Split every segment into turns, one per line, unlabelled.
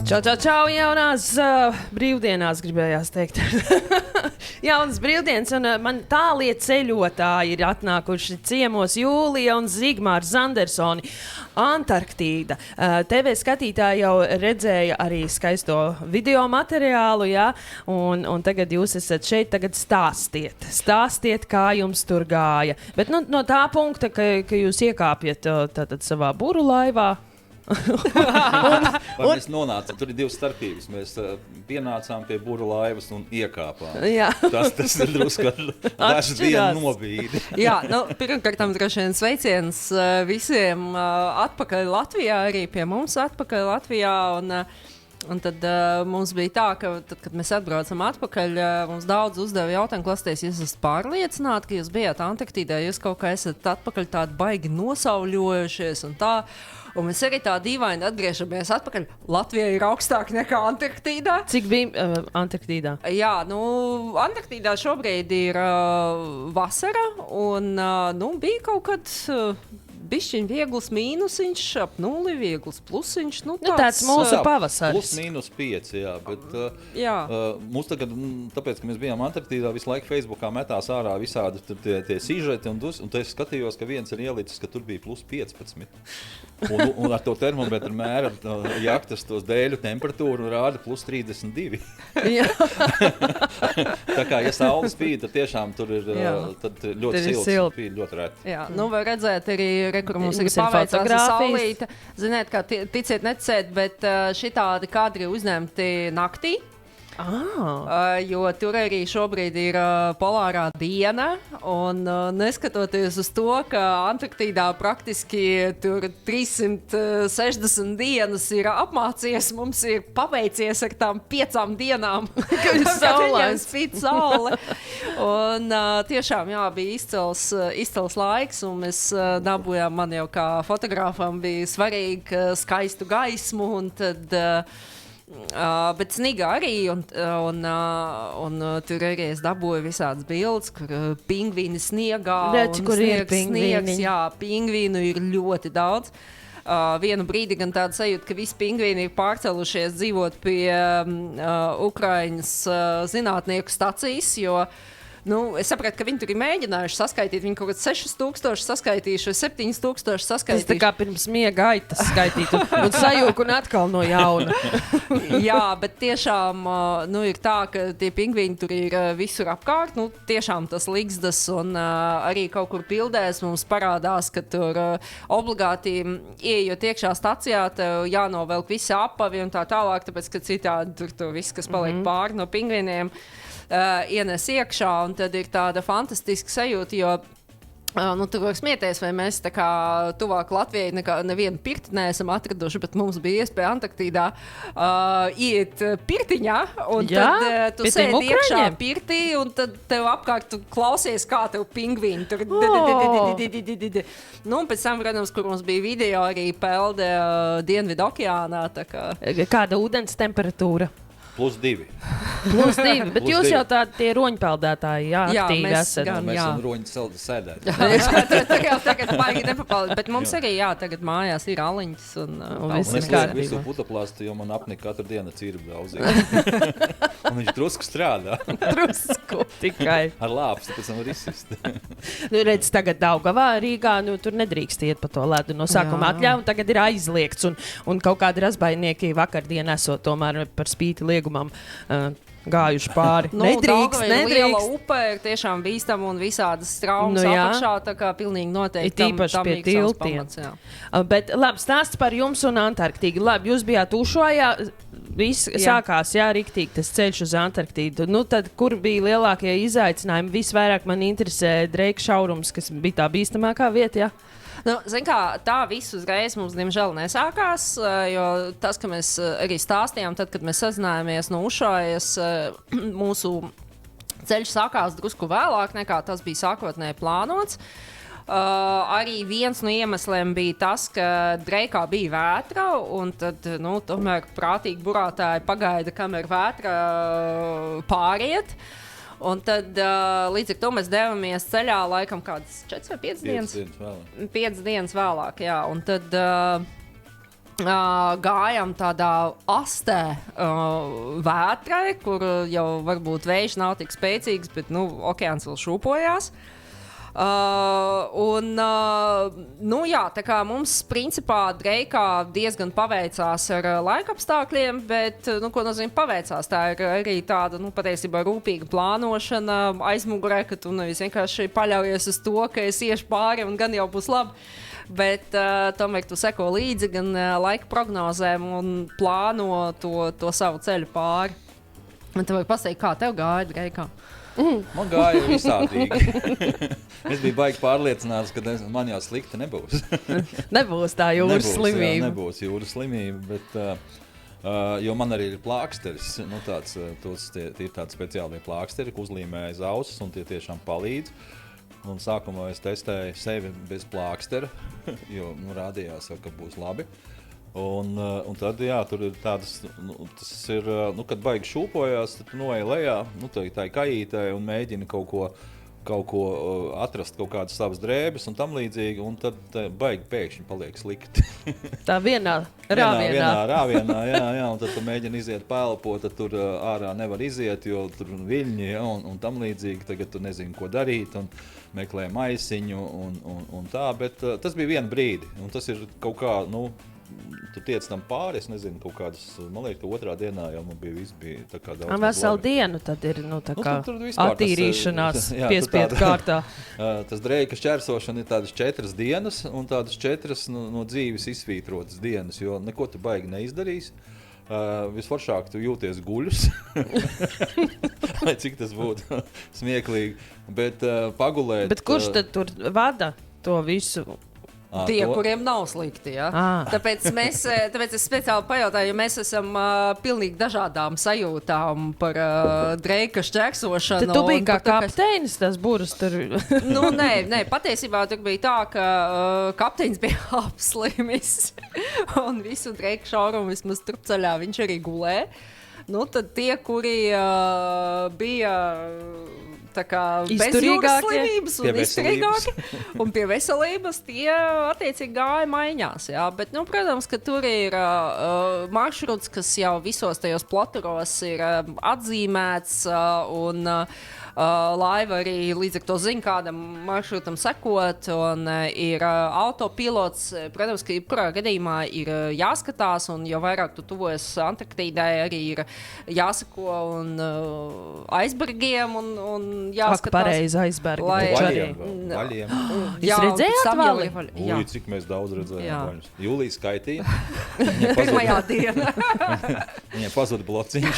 Čau, jaunās brīvdienās gribējās teikt. Jaunas brīvdienas, un man tālie ceļotāji ir atnākuši ciemos Jūlija un Zigmārs Zandersoni. Antarktīda. TV skatītāji jau redzēja arī skaisto video materiālu, jā, un tagad jūs esat šeit, tagad stāstiet, kā jums tur gāja. Bet no tā punkta, ka jūs iekāpjat tātad savā buru laivā,
Mēs nonācām, tur ir divas starpības. Mēs pienācām pie buru laivas un iekāpām.
Jā.
Tas ir drusku dažu dienu nobīdi.
Jā, pirmkārt, droši vien sveiciens visiem atpakaļ Latvijā, arī pie mums atpakaļ Latvijā. Un tad mums bija tā, ka, tad, kad mēs atbraucam atpakaļ, mums daudz uzdeva jautājumu, klasties, jūs esat pārliecināti, ka jūs bijāt Antarktīdā, jūs kaut kā esat atpakaļ tādi baigi nosauļojušies un tā. Un mēs arī tā dīvaini atgriežamies atpakaļ. Latvija ir augstāka nekā Antarktīdā.
Cik bija Antarktīdā?
Jā, Antarktīdā šobrīd ir vasara un bija kaut kad... bišķiņ viegls mīnusiņš, ap nulli, viegls plusiņš.
Tāds mūsu pavasaris.
Plus mīnus 5, jā. Bet mums tagad, tāpēc, ka mēs bijām Antarktīdā, visu laiku Facebookā metās ārā visādi tie sižeti, un te es skatījos, ka viens ir ielicis, ka tur bija plus 15. Un ar to termometru mēra jaktas tos dēļu temperatūru un rāda plus 32. Tā kā, ja saule spīd, tad tiešām tur ir tad ļoti silts, spīd ļoti reti.
Jā, var redzēt arī, kur mums ir paveicās saulīte. Ziniet, kā ticiet, neticiet, bet šitādi kadri uzņemti naktī. Jo tur arī šobrīd ir polārā diena, un neskatoties uz to, ka Antarktīdā praktiski tur 360 dienas ir apmācies, mums ir paveicies ar tām 5 dienām, kad viņam spīd saule. Un tiešām, bija izcils laiks, un mēs dabūjām, man jau kā fotogrāfam bija svarīgi skaistu gaismu, un tad... bet sniga arī, un tur arī es dabūju visādas bildes, kur pingvīni sniegā.
Kur ir pingvīni?
Jā, pingvīnu ir ļoti daudz. Vienu brīdi gan tāda sajūta, ka visi pingvīni ir pārcelušies dzīvot pie Ukraiņas zinātnieku stacijas, jo es sapratu, ka viņi tur ir mēģinājuši saskaitīt. Viņi kaut kāds 6,000 saskaitījuši, 7,000 saskaitījuši.
Tas tā kā pirms miega aitas skaitīt un sajūku un atkal no jauna.
Jā, bet tiešām ir tā, ka tie pingvīni tur ir visur apkārt. Tiešām tas ligzdas un arī kaut kur pildēs mums parādās, ka tur obligāti ieejot iekšā stacijā, tev jānovelk visi apavi un tā tālāk, tāpēc, ka citādi tur viss, kas paliek pāri no pingvīniem, ienes iekšā, un tad ir tāda fantastiska sajūta, jo tu var smieties, vai mēs tā kā tuvāk Latvijai nevienu pirti neesam atraduši, bet mums bija iespēja Antarktīdā iet pirtiņā, un tad tu sēdi iekšā pirtī, un tad tev apkārt tu klausies, kā tev pingvīni tur un pēc tam, protams, kur mums bija video arī pelde Dienvidu okeānā.
Kāda ūdens temperatūra?
+2.
+2, bet jūs jau tādi tie roņpeldētāji, aktīvi esat.
Mēs esam roņi sēdēt.
Tagad baigi nepapaldīt, bet mums arī, tagad mājās ir aliņas un
viss ir visu putoplāstu, jo man apnika katru dienu cirbi daudzīgi. Un viņš drusku strādā.
Drusku tikai.
Ar lāpstu, pēc tam var izsist.
Redz, tagad Daugavā, Rīgā, tur nedrīkst iet pa to ledu. No sākuma atļauj, un tagad ir aizliegts. Un kaut kādi razbainieki vakardien esot tomēr par spīti liegumam gājuši pāri. Nedrīkst.
Liela upe ir tiešām bīstama un visādas traumas apakšā, tā kā pilnīgi noteikti
tam pie tiltiem. Bet labi, stāsts par jums un Antarktīdu. Labi, jūs bijāt Ušojā, viss sākās, riktīgi tas ceļš uz Antarktīdu. Tad, kur bija lielākie izaicinājumi? Visvairāk man interesē Dreika šaurums, kas bija tā bīstamākā vieta,
Zin kā, tā viss uzreiz mums, diemžēl, nesākās, jo tas, ka mēs arī stāstījām, tad, kad mēs sazinājāmies no Ušojas, mūsu ceļš sākās drusku vēlāk, nekā tas bija sākotnēji plānots. Arī viens no iemesliem bija tas, ka Dreikā bija vētra, un tad, tomēr prātīgi burātāji pagaida, kamēr vētra pāriet. Un tad līdz ar to mēs devāmies ceļā laikam kādas 4 vai 5 dienas? 5 dienas vēlāk, jā. Un tad gājām tādā astē vētrai, kur jau varbūt vējš nav tik spēcīgs, bet okeāns vēl šūpojās. Tā kā mums principā Dreikā diezgan paveicās ar laikapstākļiem, bet, ko nozīmē paveicās, tā ir arī tāda, patiesībā rūpīga plānošana aizmugurē, ka tu nevis vienkārši paļaujies uz to, ka es iešu pāri un gan jau būs labi. Bet tomēr tu seko līdzi gan laika prognozēm un plāno to savu ceļu pāri. Un tev vajag pasaka, kā tev gāja Dreikā?
Man gāja visādīgi. Es biju baigi pārliecināts, ka man jau slikti nebūs.
Nebūs tā jūras slimība.
Jā, nebūs jūras slimība, bet, jo man arī ir plāksteris. Tie ir tādi speciālie plāksteri, ko uzlīmē aiz ausis, un tie tiešām palīdz. Un sākumā es testēju sevi bez plākstera, jo rādījās, ka būs labi. Un tad, jā, tur ir tādas, tas ir, kad baigi šūpojās, tad tu noej lejā, tā kajītē un mēģini kaut ko atrast, kaut kādas savas drēbes un tam līdzīgi, un tad baigi pēkšņi paliek slikti.
Tā vienā rāvienā,
jā, un tad tu mēģini iziet pelpo, tad tur ārā nevar iziet, jo tur viļņi, ja, un tam līdzīgi, tagad tu nezini, ko darīt, un meklē maisiņu un tā, bet tas bija vienu brīdi, un tas ir kaut kā, tu tiec tam pāri, es nezinu, kaut kādas, man liekas, ka otrā dienā jau man viss bija tā kā daudz.
Veselu dienu tad ir, tā kā attīrīšanās piespiedu kārtā.
Tas Dreika šķērsošana ir tādas 4 dienas, un tādas 4 no dzīves izsvītrotas dienas, jo neko tu baigi neizdarīs. Visforšāk tu jūties guļus, lai cik tas būtu smieklīgi, bet pagulēt...
Bet kurš tad tur vada to visu?
Tie, kuriem nav slikti, ja? Tāpēc es speciāli pajautāju, jo mēs esam pilnīgi dažādām sajūtām par Dreika šķērsošanu.
Tad tu biji kā kapteinis, tas burus tur?
Nē, patiesībā tur bija tā, ka kapteinis bija apslimis un visu Dreika šaurumu vismaz turpceļā viņš arī gulē. Tad tie, kuri bija... bez jūras slimības un izturīgāki un pie veselības, tie attiecīgi gāja maiņās. Jā. Bet, protams, ka tur ir maršruts, kas jau visos tajos platuros ir atzīmēts un laiva arī līdz ar to zina, kādam maršrutam sekot, un ir autopilots. Protams, ka jebkurā gadījumā ir jāskatās, un jo vairāk tu tuvojas Antarktīdai, arī ir jāseko un aizbergiem un jāskatās.
Pareizi aizbergi.
Vaļiem.
Jūs redzējāt vali?
Ui, cik mēs daudz redzējām vaļus. Jūlija skaitīja.
Pirmajā dienā.
Viņai pazuda blociņš.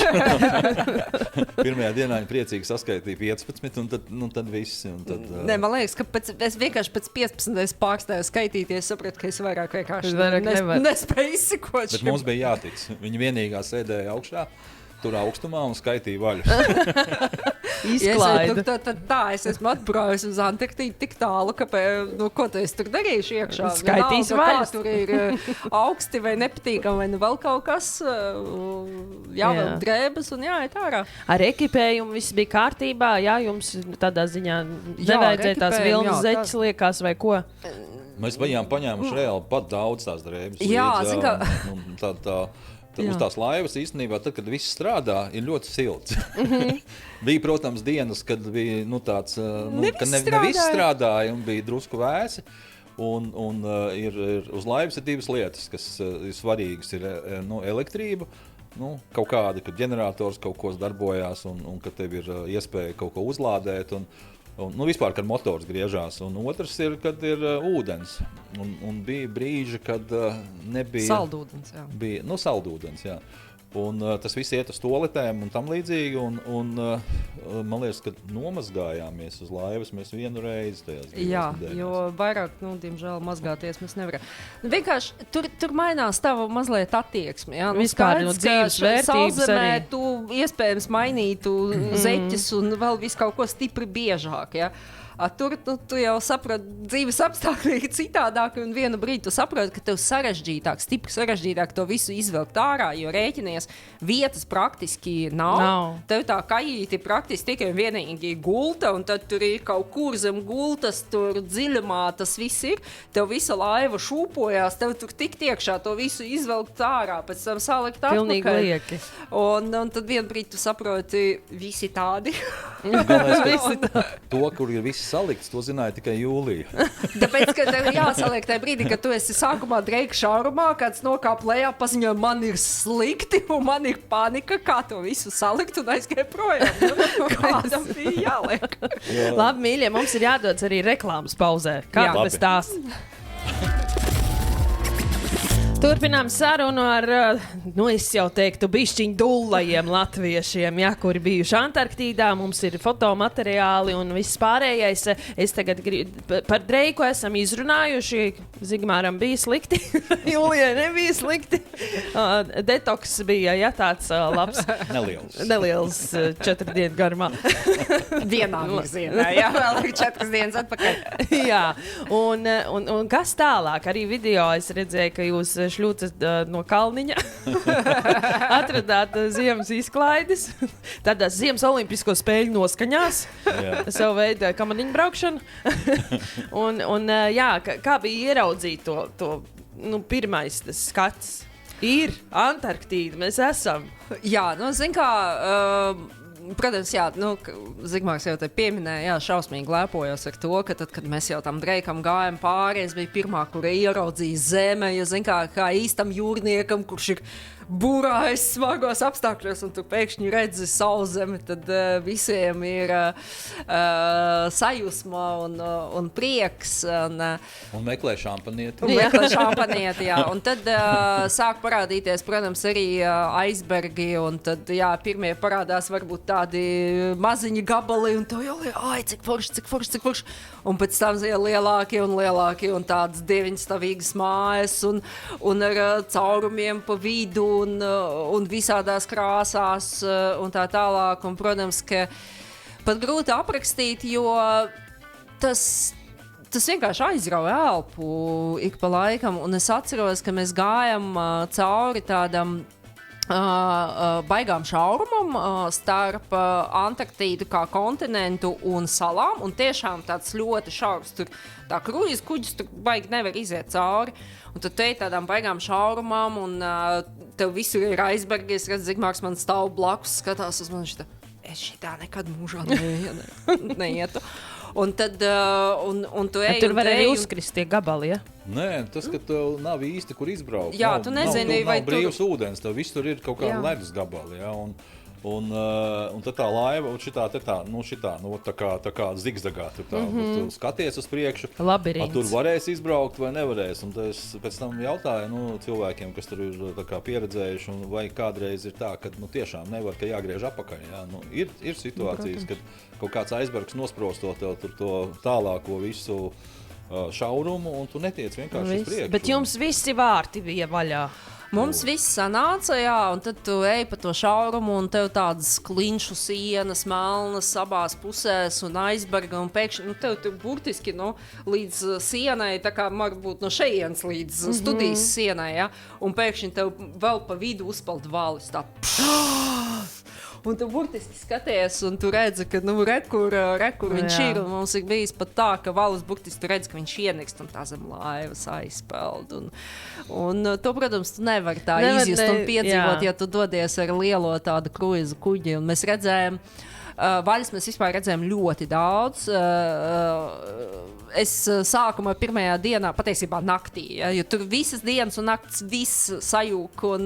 Pirmajā dienā viņa priecīgi saskaitīja 15, un tad viss.
Nē, man liekas, ka es vienkārši pēc 15 pārstāju skaitīties, sapratu, ka es vairāk vienkārši nespēju izsekot.
Bet mums bija jātic. Viņa vienīgā sēdēja augšā, tur augstumā un skaitīja vaļus.
Izklaida.
Es esmu atbraucis uz Antarktīdu tik tālu, ka, ko tu es tur darīšu iekšā?
Skaitīs vaļus.
Tur ir augsti vai nepatīkami, vai vēl kaut kas, vēl drēbes un jāiet ārā.
Ar ekipējumu viss bija kārtībā, jums tādā ziņā nevajadzēja tās vilnas zeķes liekas vai ko?
Mēs bijām paņēmuši reāli pat daudz tās drēbes.
Jā, zin
Uz tās laivas īstenībā, tad, kad viss strādā, ir ļoti silts. Bija, protams, dienas, kad bija tāds, ka neviss strādāja un bija drusku vēsi. Un ir uz laivas ir 2 lietas, kas ir svarīgas. Ir elektrība, kaut kāda, kad ģenerators kaut ko darbojās un kad tev ir iespēja kaut ko uzlādēt. Un vispār, kad motors griežās. Un otrs ir, kad ir ūdens. Un bija brīži, kad nebija...
Saldūdens, jā.
Bija, saldūdens, jā. Un tas viss iet uz toaletēm un tam līdzīgi. Un man liekas, ka nomazgājāmies uz laivas mēs vienu reizi tajās nedēļās.
Jā, jo vairāk, diemžēl, mazgāties mēs nevaram. Vienkārši tur mainās tava mazliet attieksme. Jā?
Vispār no dzīves vērtības
arī. Tu iespējams mainītu zeķes un vēl visu kaut ko stipri biežāk. Ja? Tur tu jau saproti, dzīves apstākļi ir citādāki, un vienu brīdi tu saproti, ka tev sarežģītāk, stipri sarežģītāk to visu izvilkt ārā, jo rēķinies vietas praktiski nav. Tev tā kajīti praktiski tikai vienīgi gulta, un tad tur ir kaut kur zem gultas, tur dziļumā tas viss ir. Tev visa laiva šūpojās, tev tur tik tiekšā to visu izvilkt ārā, pēc tam salikt atpakaļ.
Pilnīgi lieki.
Un tad vienu brīdi tu saproti, visi tādi.
To, kur ir viss salikts, to zināja tikai Jūlija.
Tāpēc, ka tev jāsaliek tajā brīdī, kad tu esi sākumā Dreika šaurumā, kāds nokāp lejā, paziņoja, man ir slikti un man ir panika, kā to visu salikt un aizgāja projām. Kādam bija jāliek.
Labi, mīļie, mums ir jādodas arī reklāmas pauzē. Kā tu bez tās? Turpinām sarunu ar, es jau teiktu, bišķiņ dullajiem latviešiem, kuri bijuši Antarktīdā. Mums ir fotomateriāli un viss pārējais. Es tagad par Dreiku esam izrunājuši. Zigmāram bija slikti, Jūlijai nebija slikti. Detoks bija, tāds labs. Neliels 4 dienu garumā.
Vienā virzienā, vēl ir 4 dienas atpakaļ.
Jā, un kas tālāk? Arī video es redzēju, ka jūs šļūcat no kalniņa, atradāt ziemas izklaides, tādās ziemas olimpisko spēļu noskaņās, savu veidu kamaniņu braukšanu. Kā bija ieraudzīt to pirmais tas skats? Ir Antarktīda, mēs esam.
Jā, zin kā... Protams, Zigmārs jau te pieminēja, šausmīgi lēpojos ar to, ka tad, kad mēs jau tam Dreikam gājām pāri, es biju pirmā, kura ieraudzīja zeme, kā īstam jūrniekam, kurš ir burājis smagos apstākļos, un tu pēkšņi redzi sauszemi, tad visiem ir sajūsma un prieks.
Un meklē šampanieti.
Un tad sāk parādīties, protams, arī aizbergi, un tad, pirmie parādās varbūt tādi maziņi gabali, un to jau cik forši. Un pēc tam lielākie un tādas 9-stāvīgas mājas, un ar caurumiem pa vidu, un visādās krāsās, un tā tālāk. Un, protams, ka pat grūti aprakstīt, jo tas vienkārši aizrauja elpu ik pa laikam. Un es atceros, ka mēs gājam cauri tādam baigām šaurumam starp Antarktīdu kā kontinentu un salām, un tiešām tāds ļoti šaurs, tur tā kruīza kuģis tur baigi nevar iziet cauri, un tad te tādām baigām šaurumam, un tev visur ir aizbergi, es redzu, Zigmārs man stāv blakus, skatās uz man, es šitā nekad mūžā neietu. Un tad tu ej
tur var arī uzkrist tie gabali, ja?
Nē, tas, ka tev nav īsti, kur izbraukt.
Jā, tu nezini, vai
nav brīvs ūdens, tev viss tur ir kaut kāda ledus gabali, ja? Un tad tā laiva, un šitā, tā kā zigzagā, tu skaties uz priekšu, tur varēs izbraukt vai nevarēs. Un es pēc tam jautāju cilvēkiem, kas tur ir tā kā pieredzējuši, un vai kādreiz ir tā, ka tiešām nevar, ka jāgriež apakaļ. Ja? Ir situācijas, kad kaut kāds aizbergs nosprosto tev tur to tālāko visu šaurumu, un tu netiec vienkārši uz priekšu.
Bet jums visi vārti bija vaļā.
Mums viss sanāca, un tad tu ej pa to šaurumu, un tev tādas klinšu sienas, melnas abās pusēs, un aizberga, un pēkšņi tev tur burtiski līdz sienai, tā kā varbūt no šejienes līdz studijas sienai, un pēkšņi tev vēl pa vidu uzpeld valis, tā un tu burtiski skaties, un tu redzi, ka rekur viņš ir, un mums ir bijis pat tā, ka valus burtiski tu redzi, ka viņš ienikst, un tā zem laivas aizpeld. Un to, protams, tu nevari tā izjust un piedzīvot, ja tu dodies ar lielo tādu kruīzu kuģi, un mēs redzējām, vaļas mēs vispār redzējām ļoti daudz. Es sākumā pirmajā dienā, patiesībā naktī, jo tur visas dienas un nakts viss sajūk, un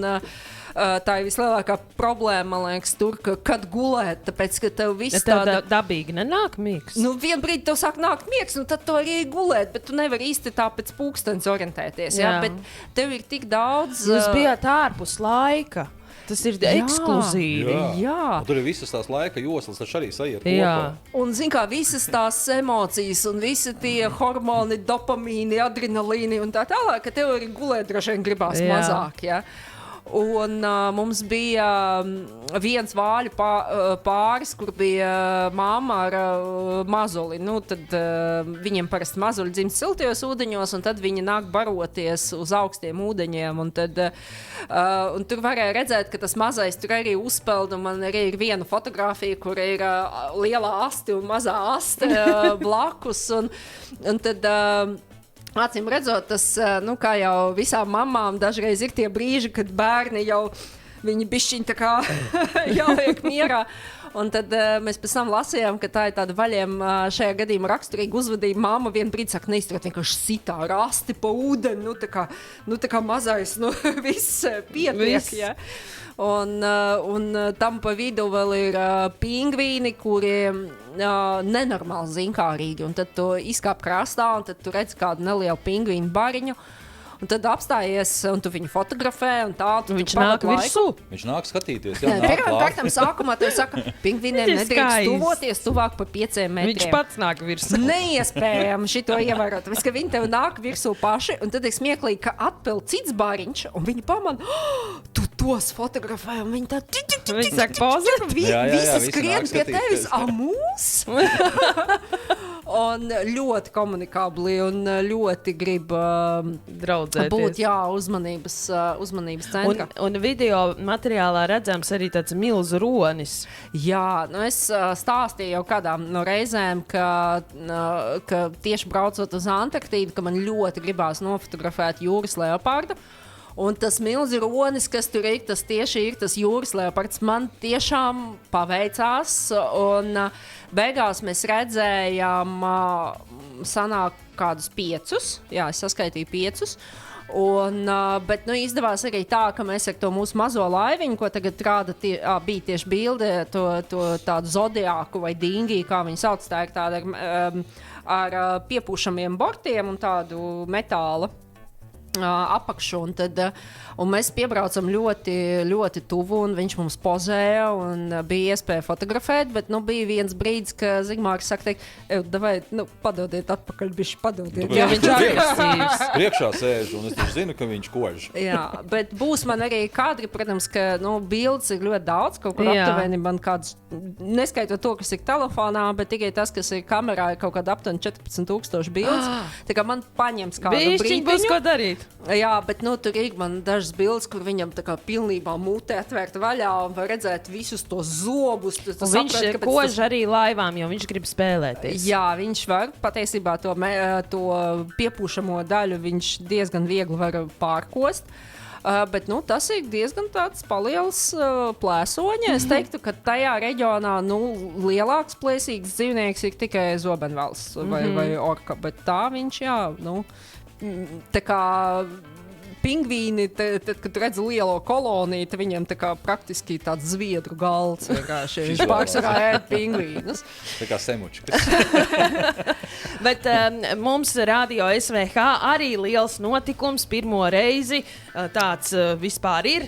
tā ir vislielākā problēma, man liekas, tur, kad gulēt, tāpēc, ka tev viss tāda...
dabīgi nenāk miegs?
Vien brīdi tev sāk nākt miegs, tad tu arī gulēt, bet tu nevari īsti tā pēc pulkstenes orientēties, bet tev ir tik daudz...
Jūs bijāt ārpus laika. Tas ir ekskluzīvi.
Jā. Tur ir visas tās laika joslas, tas arī sajiet kopā.
Un, kā, visas tās emocijas un visi tie hormoni, dopamīni, adrenalīni un tā tālāk, ka tev arī gulēt droši vien gribās mazāk, Un mums bija viens vāļu pāris, kur bija mamma ar mazuli. Nu, tad viņiem parasti mazuļi dzimst siltajos ūdeņos, un tad viņi nāk baroties uz augstiem ūdeņiem. Un tur varēja redzēt, ka tas mazais tur arī uzpeld, un man arī ir viena fotografija, kur ir lielā aste un mazā aste blakus. Un tad... Acīm redzot, tas, kā jau visām mamām, dažreiz ir tie brīži, kad bērni jau viņi bišķiņ tā kā jāliek mierā. Un tad mēs pēc tam lasījām, ka tā ir tāda vaļiem šajā gadījumā raksturīga uzvedība. Māma vienu brīdi saka, neizturēt vienkārši sitā rasti pa ūdeni, tā kā mazais, viss pietiek, ja. Un tam pa vidu vēl ir pingvīni, kuriem nenormāli zinkārīgi, un tad tu izkāp krastā, un tad tu redz kādu nelielu pingvīnu bariņu, un tad apstājies, un tu viņu fotografē, un tā.
Viņš nāk virsū?
Viņš nāk skatīties,
Pirmkārt, sākumā tev saka, pingvīniem nedrīkst tuvoties tuvāk pa 5 metriem.
Viņš pats nāk virsū.
Neiespējami šito ievērot. Viss, ka viņi tev nāk virsū paši, un tad ir smieklīgi, ka atpeld cits bāriņš, un viņi pamana, tu tos fotografē, un viņi tā...
Viņi saka, pozīt?
Visi skrien pie tevis, mūs? Un ļoti komunikabli, un ļoti grib būt, uzmanības centrā.
Un video materiālā redzams arī tāds milzu ronis.
Jā, es stāstīju jau kādām no reizēm, ka tieši braucot uz Antarktīdu, ka man ļoti gribās nofotografēt jūras leopardu. Un tas milzi ronis, kas tur ir, tas tieši ir tas jūras leopards. Man tiešām paveicās, un beigās mēs redzējām, sanāk kādus 5. Jā, es saskaitīju 5. Bet izdevās arī tā, ka mēs ar to mūsu mazo laiviņu, ko tagad rāda, bija tieši bilde, to tādu zodiāku vai dingī, kā viņi sauc, tā ir tāda ar piepūšamiem bortiem un tādu metāla apakšu, un mēs piebraucam ļoti, ļoti tuvu, un viņš mums pozēja, un bija iespēja fotografēt, bet, bija viens brīdis, ka Zigmārs saka, davai, padodiet atpakaļ, bišķi padodiet.
Jā, viņš agresīvs. Priekšā sēž, un es taču zinu, ka viņš kož.
Jā, bet būs man arī kadri, protams, ka, bildes ir ļoti daudz, kaut kur aptuveni man kāds, neskaitot to, kas ir telefonā, bet tikai tas, kas ir kamerā, ir kaut kāda aptuveni 14,000 bildes. Tā kā man paņems kādu brīdiņu.
Būs ko darīt.
Jā, bet tur ir man dažas bildes, kur viņam tā kā pilnībā mutē atvērta vaļā un var redzēt visus tos zobus.
Viņš kož arī laivām, jo viņš grib spēlēties.
Jā, viņš var patiesībā to piepūšamo daļu viņš diezgan viegli var pārkost. Bet tas ir diezgan tāds paliels plēsoņi. Es teiktu, ka tajā reģionā lielāks plēsīgs dzīvnieks ir tikai zobenvals vai orka, bet tā viņš, tā kā pingvīni, tad, kad redz lielo koloniju, tad viņiem tā kā praktiski tāds zviedru galds. Viņš pārsvarā ēd pingvīnus.
Tā kā semučkas.
Bet mums Radio SVH arī liels notikums. Pirmo reizi tāds vispār ir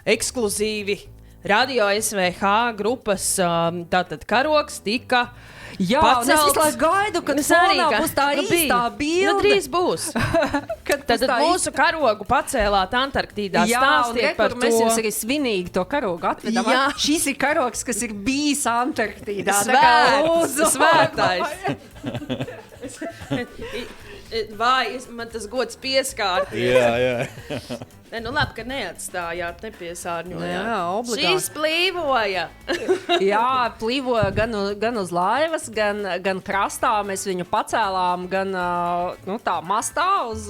ekskluzīvi. Radio SVH grupas tātad karogs tika pacelts.
Es visu laiku gaidu, kad fonā būs tā īstā bilde.
Drīz būs. Tad mūsu karogu pacēlāt Antarktīdā. Stāstiet par to.
Mēs jums arī svinīgi to karogu atvedam. Šis ir karogs, kas ir bijis Antarktīdā.
Svētais. Vai, man tas gods pieskārties.
Jā.
Labi, ka neatstājāt, nepiesārņojāt.
Jā, obligāti.
Šīs plīvoja.
Jā, plīvoja gan uz laivas, gan krastā. Mēs viņu pacēlām, gan tā mastā uz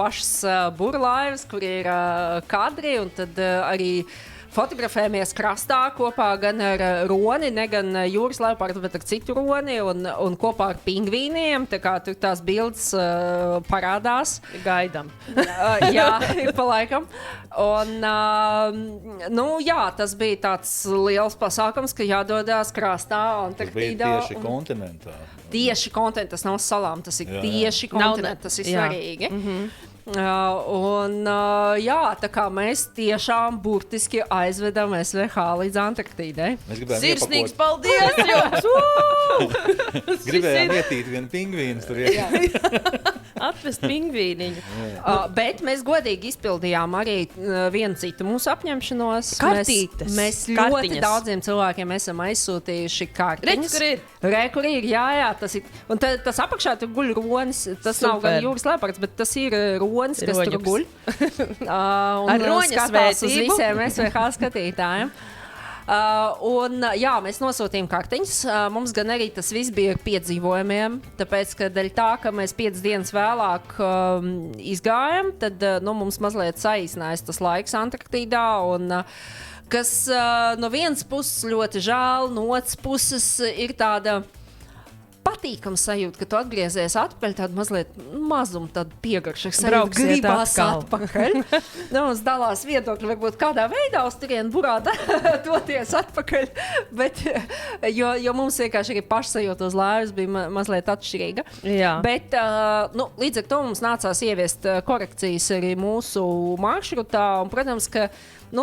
pašas burlaivas, kur ir kadri, un tad arī fotografējamies krastā kopā gan ar roni, ne gan jūras leopardu, bet ar citu roni un kopā ar pingvīniem. Tā kā tur tās bildes parādās.
Gaidam.
Jā, pa laikam. Un, tas bija tāds liels pasākums, ka jādodās krastā Antarktīdā.
Tas bija tieši kontinentā.
Tieši kontinentā, tas nav salām, tas ir tieši kontinentā, tas ir svarīgi. Tā kā mēs tiešām burtiski aizvedam SVH līdz Antarktīdai.
Sirsnīgs paldies jums!
Gribējām ietīt vienu pingvīnu tur iekšā.
Atvest pingvīniņu.
Bet mēs godīgi izpildījām arī vienu citu mūsu apņemšanos.
Kartītes.
Mēs ļoti daudziem cilvēkiem esam aizsūtījuši kartiņas. Kur ir, jā, tas ir. Un tas apakšā tur guļ ronis. Tas nav gan jūras leopards, bet tas ir ronis, kas tur guļ.
Ar roņa
skatās uz visiem SVH skatītājiem. Jā, mēs nosūtījām kartiņas. Mums gan arī tas viss bija ar piedzīvojumiem, tāpēc, ka daļa tā, ka mēs 5 dienas vēlāk izgājām, tad mums mazliet saīsinājās tas laiks Antarktīdā. Kas no vienas puses ļoti žēl, no otras puses ir tāda patīkama sajūta, ka tu atgriezies atpakaļ, tādu mazliet mazumu, tādu piegaršu, kas gribās atpakaļ. Mums dalās viedokļi, varbūt kādā veidā uz turienu burāda doties atpakaļ, bet, jo mums vienkārši arī pašsajūta uz laivas bija mazliet atšķirīga.
Jā.
Bet līdz ar to mums nācās ieviest korekcijas arī mūsu maršrutā, un, protams, ka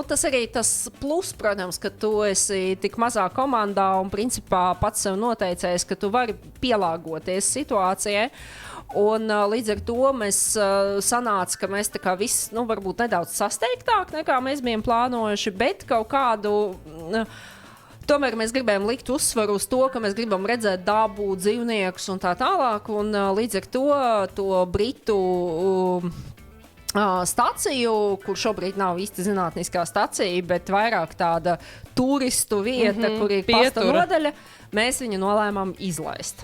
tas arī tas plus, protams, ka tu esi tik mazā komandā un principā pats sev noteicējis, ka tu vari pielāgoties situācijai. Un līdz ar to mēs sanāca, ka mēs tā kā viss, varbūt nedaudz sasteigtāk nekā mēs bijām plānojuši, bet kaut kādu... Tomēr mēs gribējām likt uzsvaru uz to, ka mēs gribam redzēt dabu, dzīvniekus un tā tālāk. Un līdz ar to britu... staciju, kur šobrīd nav īsti zinātniskā stacija, bet vairāk tāda turistu vieta, kur ir pasta nodaļa, mēs viņu nolēmām izlaist.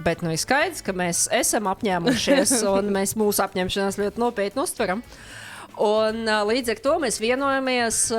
Bet ir skaidrs, ka mēs esam apņēmušies un mēs mūsu apņemšanās ļoti nopietni uztveram. Un līdz ar to mēs vienojamies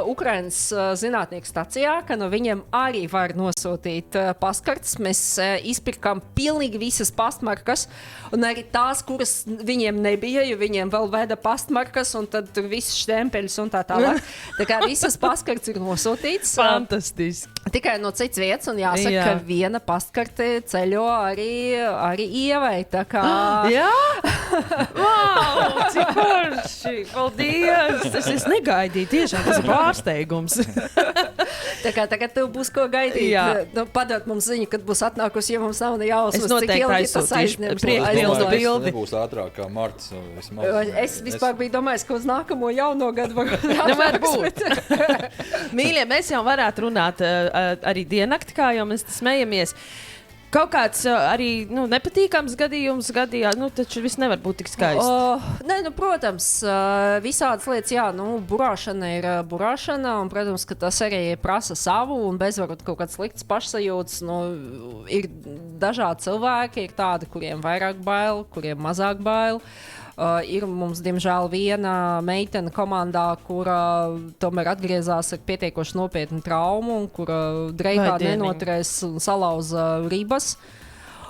Ukrainas zinātnieku stacijā, ka no viņiem arī var nosūtīt pastkartes. Mēs izpirkām pilnīgi visas pastmarkas, un arī tās, kuras viņiem nebija, jo viņiem vēl veda pastmarkas, un tad tur viss štempeļus un tā tālāk. Tā kā visas pastkartes ir nosūtītas.
Fantastiski.
Tikai no cits vietas, un jāsaka, ka viena pastkarte ceļo arī Ievai. Tā kā...
Jā? Wow, cik forši! Paldies! Es negaidīju, tiešām tas ir pārsteigums.
Tā kā tagad tev būs ko gaidīt. Padod mums ziņu, kad būs atnākusi, ja mums nav ne jāuzsmas, cik ilgi tas aizņems.
Tas nebūs ātrāk kā marts.
Es vispār biju domājis, ka uz nākamo jauno gadu
var būt. Mīļie, mēs jau varētu runāt arī diennakti, kā jau mēs smejamies. Kaut kāds arī nepatīkams gadījums gadījās, taču viss nevar būt tik skaisti.
Nē, protams, visādas lietas, jā, burāšana ir burāšana, un, protams, ka tas arī prasa savu, un bezvarot kaut kāds slikts pašsajūtas, ir dažādi cilvēki, ir tādi, kuriem vairāk bail, kuriem mazāk bail. Ir mums, diemžēl, viena meitene komandā, kura tomēr atgriezās ar pietiekoši nopietnu traumu, un kura dreikā nenoturēs un salauza ribas.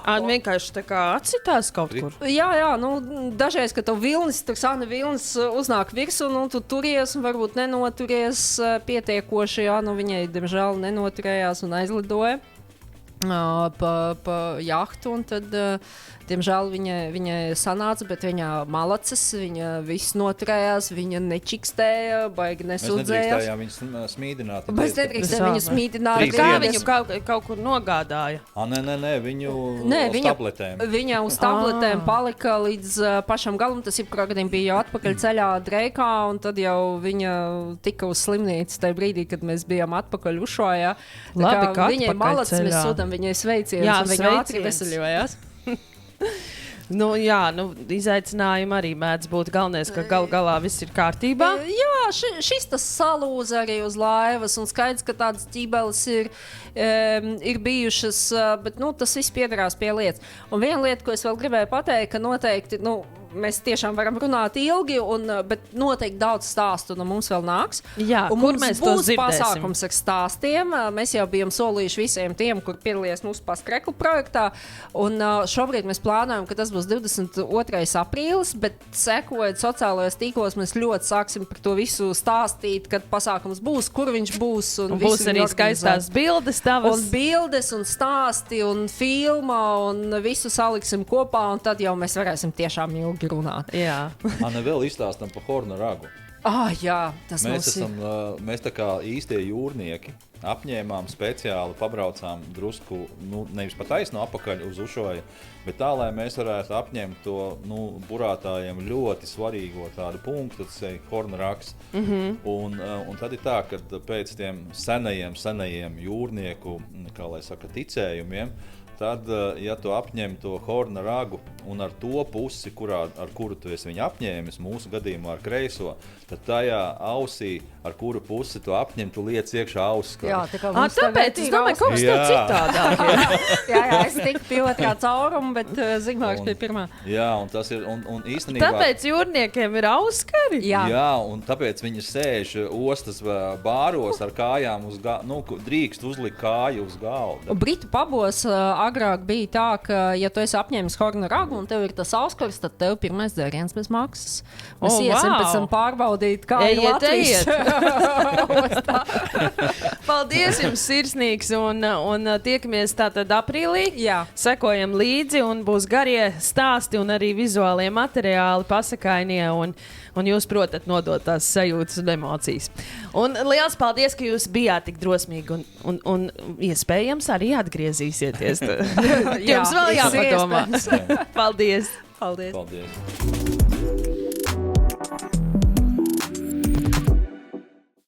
Vienkārši tā kā atsitās kaut kur.
Jā, dažreiz, kad tev sāna vilnis uznāk virsū, tu turies un varbūt nenoturies pietiekoši, viņai, diemžēl, nenoturējās un aizlidoja pa jahtu, un tad, diemžēl, viņa sanāca, bet viņa malacis, viņa viss noturējās, viņa nečikstēja, baigi nesūdzējās.
Mēs nedrīkstējām viņu smīdināt.
Mēs nedrīkstējām viņu smīdināt.
Kā viņu kaut kur nogādāja?
Nē, viņu uz tabletēm.
Viņa uz tabletēm palika līdz pašam galam, tas jebkurā gadījumā bija jau atpakaļ ceļā Dreikā, un tad jau viņa tika uz slimnīcu tajā brīdī, kad mēs bijām atpakaļ Ušojā.
Labi, ka
viņai malacis, mēs sūtam viņai sveicienus, un viņa ātri veseļojās.
Izaicinājumi arī mēdz būt galvenais, ka galā viss ir kārtībā.
Jā, šis tas salūza arī uz laivas, un skaidrs, ka tādas ķībeles ir bijušas, bet tas viss piederās pie lietas. Un viena lieta, ko es vēl gribēju pateikt, ka noteikti, mēs tiešām varam runāt ilgi, bet noteikti daudz stāstu mums vēl nāks.
Jā,
un kur mēs būs pasākums ar stāstiem. Mēs jau bijām solījuši visiem tiem, kur piedalījās mūsu paskreklu projektā, un šobrīd mēs plānojam, ka tas būs 22. aprīlis, bet sekojot sociālajos tīklos, mēs ļoti sāksim par to visu stāstīt, kad pasākums būs, kur viņš būs. Un
būs arī skaistās bildes tavas.
Un bildes, un stāsti, un filma, un visu saliksim kopā, un tad jau mēs varēsim tiešām ilgi runāt.
Jā.
Vēl izstāstam par horna ragu.
Jā, tas
mēs tā kā īstie jūrnieki apņēmām speciāli, pabraucām drusku, nevis pa taisno apakaļ uz Ušoju, bet tā, lai mēs varētu apņemt to, burātājiem ļoti svarīgo tādu punktu, tas ir Horna raks. Un tad ir tā, ka pēc tiem senajiem jūrnieku, kā lai saka, ticējumiem, tad, ja tu apņem to Horna ragu un ar to pusi, ar kuru tu esi viņu apņēmis, mūsu gadījumā ar kreiso, tad tajā ausī, ar kuru pusi tu apņem, tu liec iekšā auskari.
Jā,
tāpēc es domāju, kaut kas tev citādāk.
jā, es tiku pie otrā caurumu, bet Zigmārs pie pirmā.
Jā, un tas ir, un īstenībā...
Tāpēc jūrniekiem ir auskari?
Jā, un tāpēc viņi sēž ostas bāros ar kājām uz drīkst uzlikt kāju uz galda.
Britu pabos agrāk bija tā, ka, ja tu esi apņēmis Horna ragu un tev ir tas auskars, tad tev pirmais dzēriens bez maksas. Mēs iesim pēc tam pārbaudīt, kā ir Latvijas.
Paldies jums sirsnīgs un tiekamies tātad aprīlī.
Jā.
Sekojam līdzi un būs garie stāsti un arī vizuālie materiāli pasakainie un jūs protat nodot tās sajūtas un emocijas. Un liels paldies, ka jūs bijāt tik drosmīgi un iespējams arī atgriezīsieties. Jums vēl jāpadomā. Paldies!
Paldies!